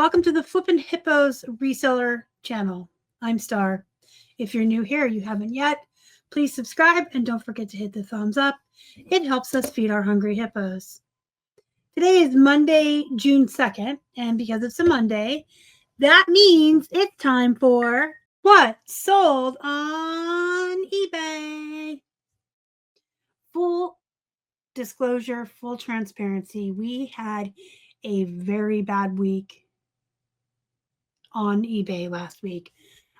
Welcome to the Flippin' Hippos reseller channel. I'm Star. If you're new here, you haven't yet, please subscribe and don't forget to hit the thumbs up. It helps us feed our hungry hippos. Today is Monday, June 2nd, and because it's a Monday, that means it's time for what sold on eBay. Full disclosure, full transparency, we had a very bad week on eBay last week.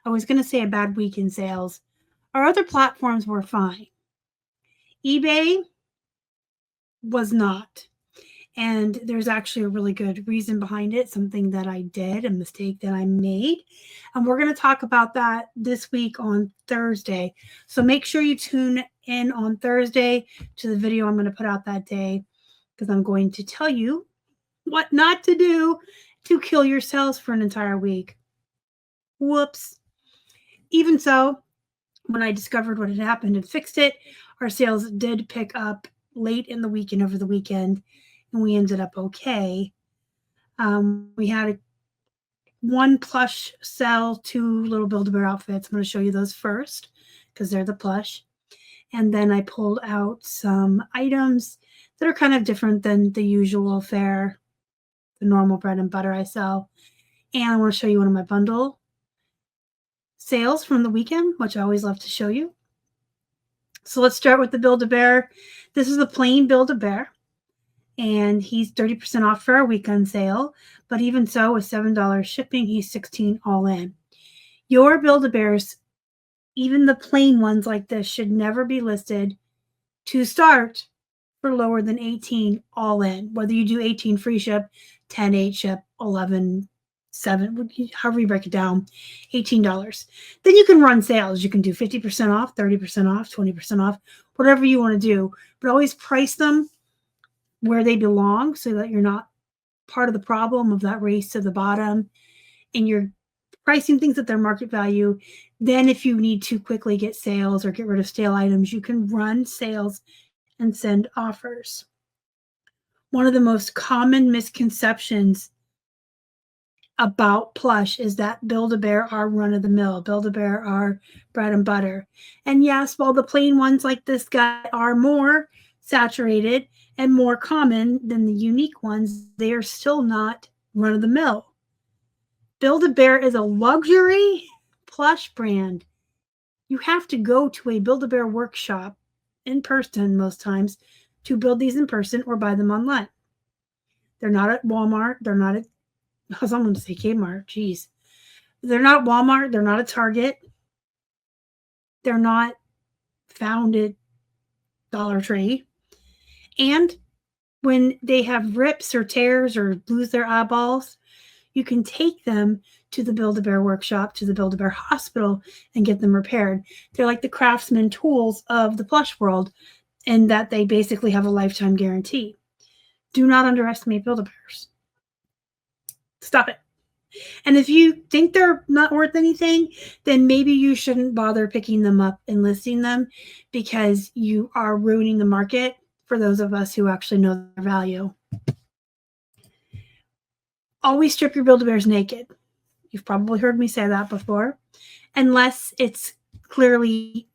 I was going to say a bad week in sales. Our other platforms were fine. eBay was not. And there's actually a really good reason behind it, something that I did, a mistake that I made. And we're going to talk about that this week on Thursday. So make sure you tune in on Thursday to the video I'm going to put out that day, because I'm going to tell you what not to do to kill your sales for an entire week. Whoops. Even so, when I discovered what had happened and fixed it, our sales did pick up late in the week and over the weekend, and we ended up okay. We had one plush sell, two little Build-A-Bear outfits. I'm going to show you those first because they're the plush. And then I pulled out some items that are kind of different than the usual fare, the normal bread and butter I sell. And I want to show you one of my bundle sales from the weekend, which I always love to show you. So let's start with the Build-A-Bear. This is the plain Build-A-Bear, and he's 30% off for our weekend sale. But even so, with $7 shipping, he's $16 all in. Your Build-A-Bears, even the plain ones like this, should never be listed to start for lower than $18 all in. Whether you do $18 free ship, $10 8 ship, $11 7, however you break it down, $18. Then you can run sales. You can do 50% off, 30% off, 20% off, whatever you want to do. But always price them where they belong so that you're not part of the problem of that race to the bottom, and you're pricing things at their market value. Then if you need to quickly get sales or get rid of stale items, you can run sales and send offers. One of the most common misconceptions about Plush is that Build-A-Bear are run-of-the-mill. Build-A-Bear are bread and butter. And yes, while the plain ones like this guy are more saturated and more common than the unique ones, they are still not run-of-the-mill. Build-A-Bear is a luxury plush brand. You have to go to a Build-A-Bear workshop in person most times to build these in person or buy them online. They're not at Walmart. They're not at, I was going to say Kmart. Geez. They're not Walmart. They're not at Target. They're not found at Dollar Tree. And when they have rips or tears or lose their eyeballs, you can take them to the Build-A-Bear workshop, to the Build-A-Bear hospital, and get them repaired. They're like the craftsman tools of the plush world, in that they basically have a lifetime guarantee. Do not underestimate Build-A-Bears. Stop it. And if you think they're not worth anything, then maybe you shouldn't bother picking them up and listing them, because you are ruining the market for those of us who actually know their value. Always strip your Build-A-Bears naked. You've probably heard me say that before, unless it's clearly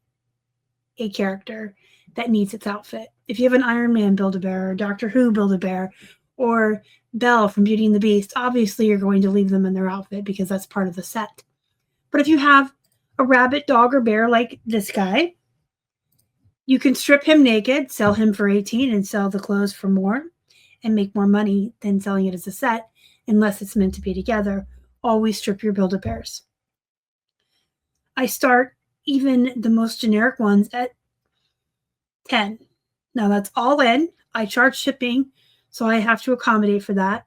a character that needs its outfit. If you have an Iron Man Build-A-Bear or Doctor Who Build-A-Bear or Belle from Beauty and the Beast, obviously you're going to leave them in their outfit because that's part of the set. But if you have a rabbit, dog, or bear like this guy, you can strip him naked, sell him for $18, and sell the clothes for more and make more money than selling it as a set, unless it's meant to be together. Always strip your Build-A-Bears. I start even the most generic ones at $10. Now that's all in. I charge shipping, so I have to accommodate for that.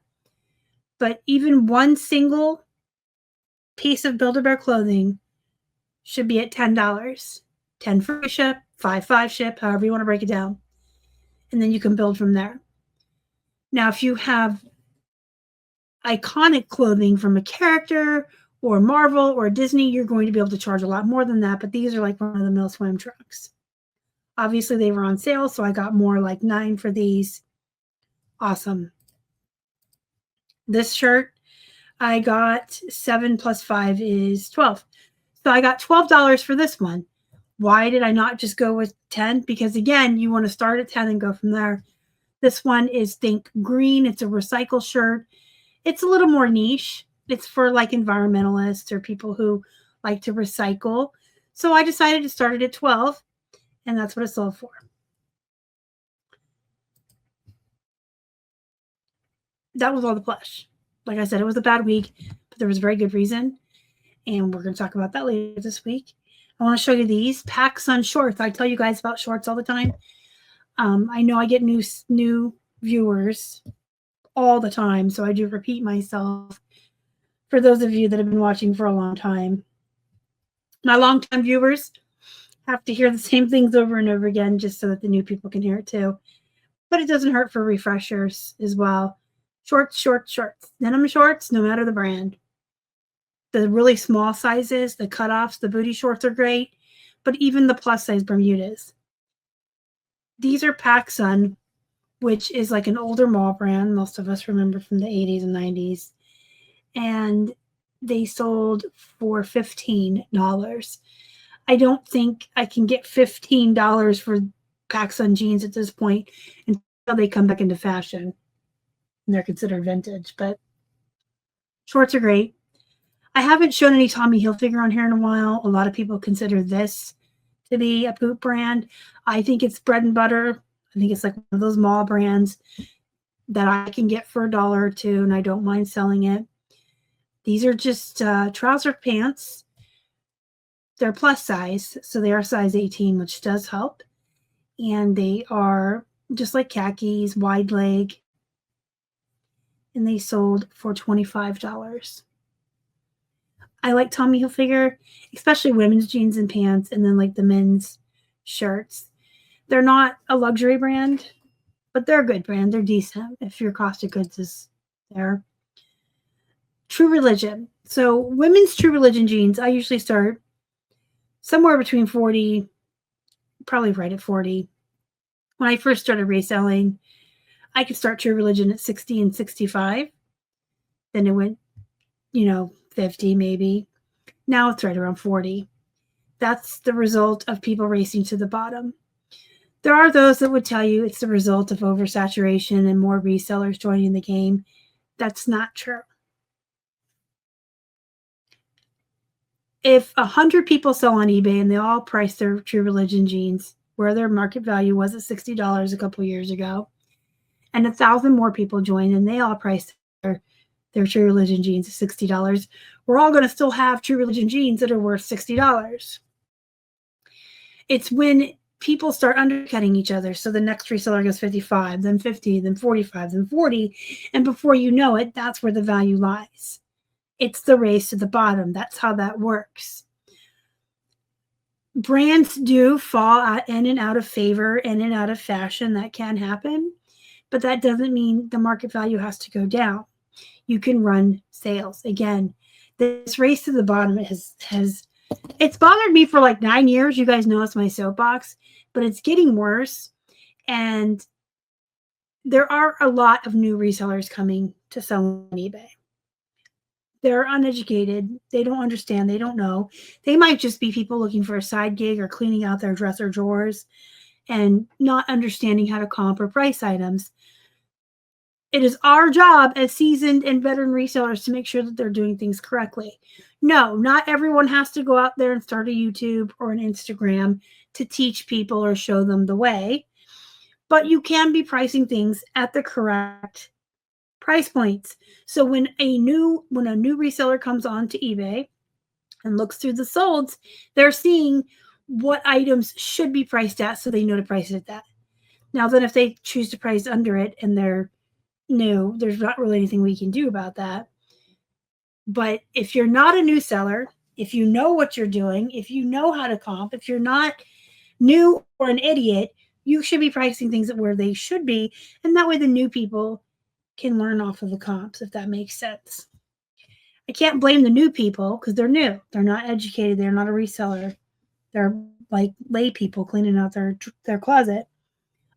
But even one single piece of Build-A-Bear clothing should be at $10. 10 free ship, 5 ship, however you want to break it down. And then you can build from there. Now, if you have iconic clothing from a character or Marvel or Disney, you're going to be able to charge a lot more than that. But these are like run-of-the-mill swim trunks. Obviously, they were on sale, so I got more, like $9 for these. Awesome. This shirt, I got 7 plus 5 is 12. So I got $12 for this one. Why did I not just go with 10? Because again, you want to start at 10 and go from there. This one is Think Green. It's a recycle shirt. It's a little more niche. It's for like environmentalists or people who like to recycle. So I decided to start it at 12, and that's what it sold for. That was all the plush. Like I said, it was a bad week, but there was a very good reason. And we're going to talk about that later this week. I want to show you these PacSun shorts. I tell you guys about shorts all the time. I know I get new viewers all the time, so I do repeat myself for those of you that have been watching for a long time. My longtime viewers have to hear the same things over and over again just so that the new people can hear it too. But it doesn't hurt for refreshers as well. Shorts, shorts, shorts. Denim shorts, no matter the brand. The really small sizes, the cutoffs, the booty shorts are great, but even the plus size Bermudas. These are PacSun, which is like an older mall brand. Most of us remember from the 80s and 90s. And they sold for $15. I don't think I can get $15 for PacSun jeans at this point until they come back into fashion. And they're considered vintage, but shorts are great. I haven't shown any Tommy Hilfiger on here in a while. A lot of people consider this to be a poop brand. I think it's bread and butter. I think it's like one of those mall brands that I can get for $1 or $2, and I don't mind selling it. These are just trouser pants. They're plus size, so they are size 18, which does help. And they are just like khakis, wide leg. And they sold for $25. I like Tommy Hilfiger, especially women's jeans and pants, and then like the men's shirts. They're not a luxury brand, but they're a good brand. They're decent if your cost of goods is there. True Religion. So women's True Religion jeans, I usually start somewhere between 40, probably right at 40. When I first started reselling, I could start True Religion at 60 and 65. Then it went, 50 maybe. Now it's right around 40. That's the result of people racing to the bottom. There are those that would tell you it's the result of oversaturation and more resellers joining the game. That's not true. If 100 people sell on eBay and they all price their True Religion jeans where their market value was at $60 a couple years ago, and 1,000 more people join and they all price their True Religion jeans at $60, we're all going to still have True Religion jeans that are worth $60. It's when people start undercutting each other. So the next reseller goes 55, then 50, then 45, then 40. And before you know it, that's where the value lies. It's the race to the bottom. That's how that works. Brands do fall in and out of favor, in and out of fashion. That can happen. But that doesn't mean the market value has to go down. You can run sales. Again, this race to the bottom it's bothered me for like 9 years. You guys know it's my soapbox, but it's getting worse. And there are a lot of new resellers coming to sell on eBay. They're uneducated. They don't understand. They don't know. They might just be people looking for a side gig or cleaning out their dresser drawers and not understanding how to comp or price items. It is our job as seasoned and veteran resellers to make sure that they're doing things correctly. No, not everyone has to go out there and start a YouTube or an Instagram to teach people or show them the way. But you can be pricing things at the correct price points. So when a new reseller comes on to eBay and looks through the solds, they're seeing what items should be priced at, so they know to price it at that. Now then, if they choose to price under it and they're new, there's not really anything we can do about that. But if you're not a new seller, if you know what you're doing, if you know how to comp, if you're not new or an idiot, you should be pricing things at where they should be. And that way the new people can learn off of the comps, if that makes sense. I can't blame the new people because they're new. They're not educated. They're not a reseller. They're like lay people cleaning out their closet.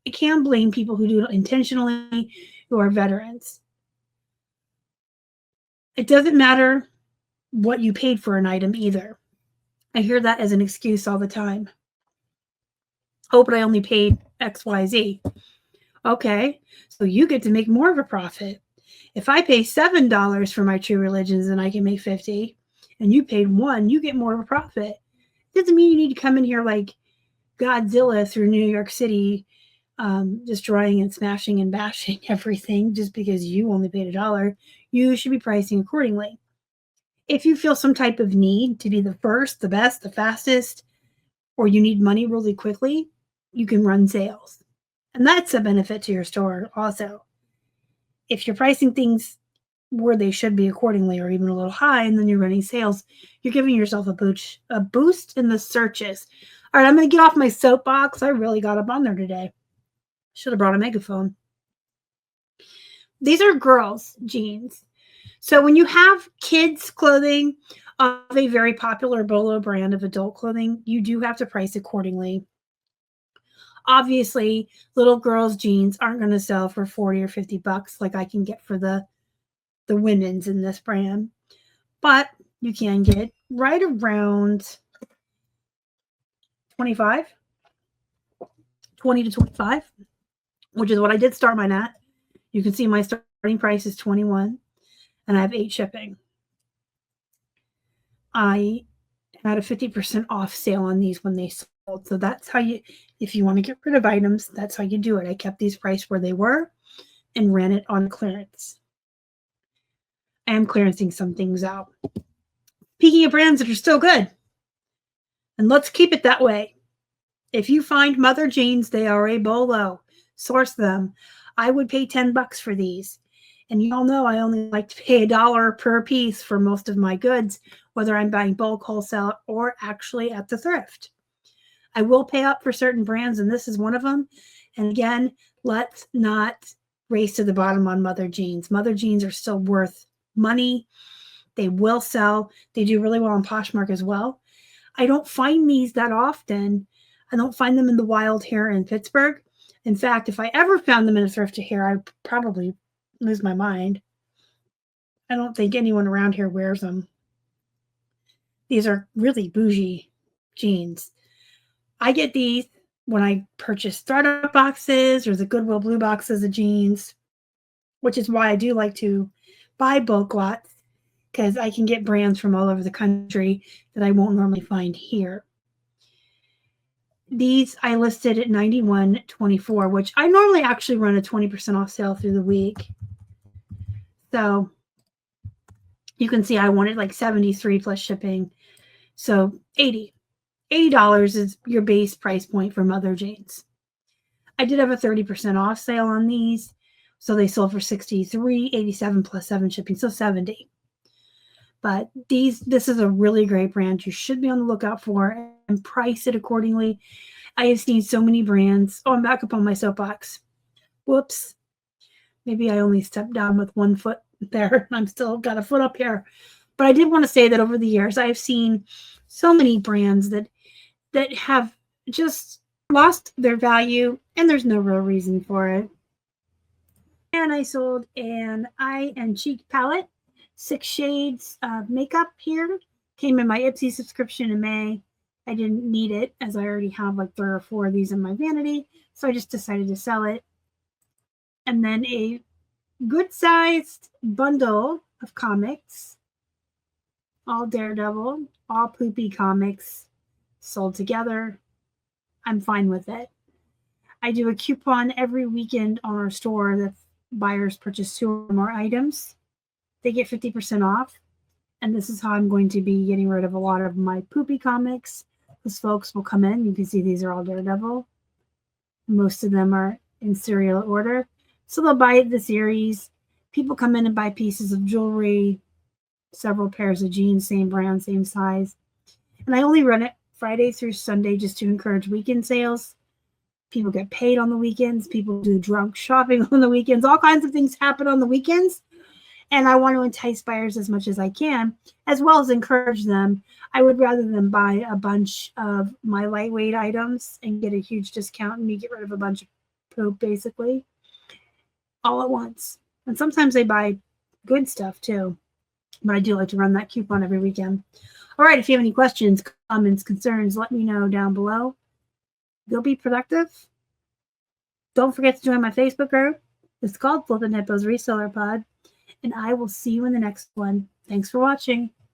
I can blame people who do it intentionally, who are veterans. It doesn't matter what you paid for an item either. I hear that as an excuse all the time. Oh, but I only paid XYZ. Okay, so you get to make more of a profit. If I pay $7 for my True Religions and I can make 50, and you paid $1, you get more of a profit. It doesn't mean you need to come in here like Godzilla through New York City, destroying and smashing and bashing everything just because you only paid $1. You should be pricing accordingly. If you feel some type of need to be the first, the best, the fastest, or you need money really quickly, you can run sales. And that's a benefit to your store also. If you're pricing things where they should be accordingly or even a little high and then you're running sales, you're giving yourself a boost in the searches. All right, I'm going to get off my soapbox. I really got up on there today. Should have brought a megaphone. These are girls' jeans. So when you have kids' clothing of a very popular Bolo brand of adult clothing, you do have to price accordingly. Obviously, little girls' jeans aren't going to sell for 40 or 50 bucks like I can get for the women's in this brand. But you can get right around 25, 20 to 25, which is what I did start mine at. You can see my starting price is 21 and I have 8 shipping. I had a 50% off sale on these when they sold. So that's how you, if you want to get rid of items, that's how you do it. I kept these priced where they were and ran it on clearance. I am clearancing some things out. Speaking of brands that are still good, and let's keep it that way. If you find Mother jeans, they are a Bolo. Source them. I would pay 10 bucks for these. And you all know I only like to pay $1 per piece for most of my goods, whether I'm buying bulk wholesale or actually at the thrift. I will pay up for certain brands, and this is one of them. And again, let's not race to the bottom on Mother jeans. Mother jeans are still worth money. They will sell. They do really well on Poshmark as well. I don't find these that often. I don't find them in the wild here in Pittsburgh. In fact, if I ever found them in a thrift here, I'd probably lose my mind. I don't think anyone around here wears them. These are really bougie jeans. I get these when I purchase startup boxes or the Goodwill blue boxes of jeans, which is why I do like to buy bulk lots, because I can get brands from all over the country that I won't normally find here. These I listed at $91.24, which I normally actually run a 20% off sale through the week. So you can see I wanted like 73 plus shipping. So $80 is your base price point for Mother jeans. I did have a 30% off sale on these. So they sold for $63.87 plus 7 shipping, so $70. But this is a really great brand you should be on the lookout for and price it accordingly. I have seen so many brands. Oh, I'm back up on my soapbox. Whoops. Maybe I only stepped down with 1 foot there. I'm still got a foot up here. But I did want to say that over the years, I've seen so many brands that have just lost their value, and there's no real reason for it. And I sold an eye and cheek palette, 6 shades of makeup here. Came in my Ipsy subscription in May. I didn't need it as I already have like 3 or 4 of these in my vanity. So I just decided to sell it. And then a good sized bundle of comics, all Daredevil, all Poopy comics sold together. I'm fine with it. I do a coupon every weekend on our store that buyers purchase 2 or more items. They get 50% off. And this is how I'm going to be getting rid of a lot of my Poopy comics. Those folks will come in. You can see these are all Daredevil. Most of them are in serial order. So they'll buy the series. People come in and buy pieces of jewelry, several pairs of jeans, same brand, same size. And I only run it Friday through Sunday just to encourage weekend sales. People get paid on the weekends. People do drunk shopping on the weekends. All kinds of things happen on the weekends. And I want to entice buyers as much as I can, as well as encourage them. I would rather them buy a bunch of my lightweight items and get a huge discount and me get rid of a bunch of poop, basically, all at once. And sometimes they buy good stuff, too. But I do like to run that coupon every weekend. All right, if you have any questions, comments, concerns, let me know down below. Go be productive. Don't forget to join my Facebook group. It's called Flippin' Hippos Reseller Pod. And I will see you in the next one. Thanks for watching.